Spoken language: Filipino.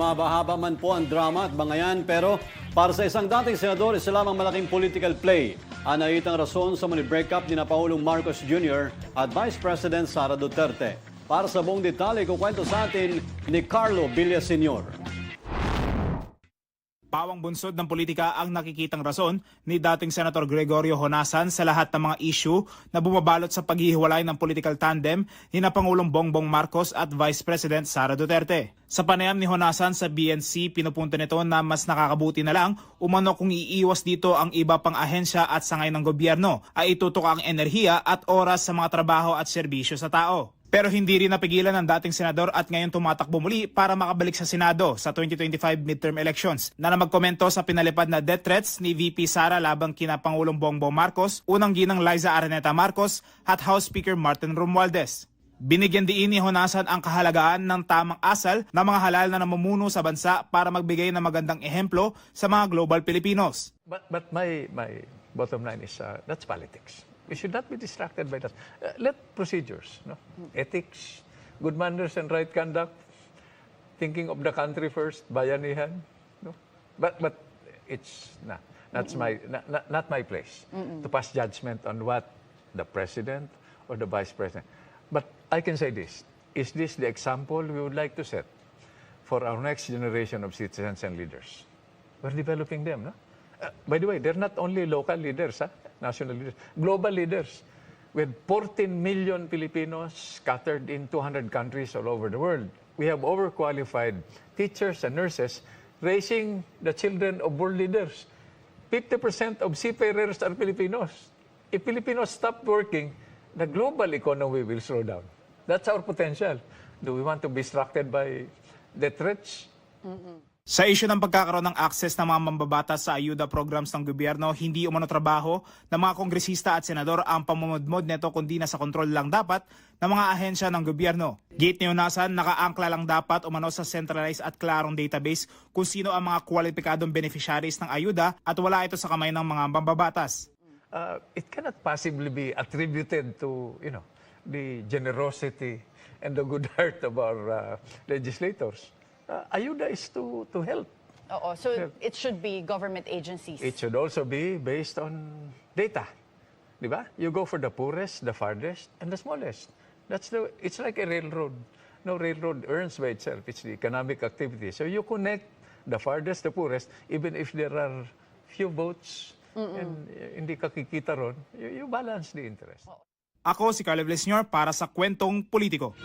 Mahaba man po ang drama at bangayan pero para sa isang dating senador, isa lamang malaking political play. Anaitang rason sa muli breakup ni Pangulong Marcos Jr. at Vice President Sara Duterte. Para sa buong detalye, kukwento sa atin ni Carlo Villaseñor. Pawang bunsod ng politika ang nakikitang rason ni dating Senator Gregorio Honasan sa lahat ng mga issue na bumabalot sa paghihiwalay ng political tandem ni Pangulong Bongbong Marcos at Vice President Sara Duterte. Sa panayam ni Honasan sa BNC, pinupunto nito na mas nakakabuti na lang umano kung iiwas dito ang iba pang ahensya at sangay ng gobyerno ay itutok ang enerhiya at oras sa mga trabaho at serbisyo sa tao. Pero hindi rin napigilan ng dating senador at ngayon tumatakbo muli para makabalik sa Senado sa 2025 midterm elections na magkomento sa pinalipad na death threats ni VP Sara labang kina Pangulong Bongbong Marcos, unang ginang Liza Araneta Marcos at House Speaker Martin Romualdez. Binigyan diin ni Honasan ang kahalagaan ng tamang asal ng mga halal na namumuno sa bansa para magbigay ng magandang ehemplo sa mga global Pilipinos. But my bottom line is that's politics. We should not be distracted by that. Let procedures, no? Ethics, good manners and right conduct, thinking of the country first, bayanihan, no? But it's not my place to pass judgment on what the president or the vice president. But I can say this: is this the example we would like to set for our next generation of citizens and leaders? We're developing them, no? By the way, they're not only local leaders, national leaders, global leaders. With 14 million Filipinos scattered in 200 countries all over the world. We have overqualified teachers and nurses raising the children of world leaders. 50% of seafarers are Filipinos. If Filipinos stop working, the global economy will slow down. That's our potential. Do we want to be distracted by the threats? Sa isyu ng pagkakaroon ng access ng mga mambabatas sa ayuda programs ng gobyerno, hindi umano trabaho ng mga kongresista at senador ang pamumudmod nito kundi nasa kontrol lang dapat ng mga ahensya ng gobyerno. Gate ni Honasan, nakaangkla lang dapat umano sa centralized at klarong database kung sino ang mga kwalipikadong beneficiaries ng ayuda at wala ito sa kamay ng mga mambabatas. It cannot possibly be attributed to, the generosity and the good heart of our legislators. Ayuda is to help. So it should be government agencies. It should also be based on data. Di ba? You go for the poorest, the farthest, and the smallest. It's like a railroad. No railroad earns by itself. It's the economic activity. So you connect the farthest, the poorest, even if there are few votes and hindi ka kikita ron, you balance the interest. Ako si Carlo Villaseñor para sa Kwentong Politiko.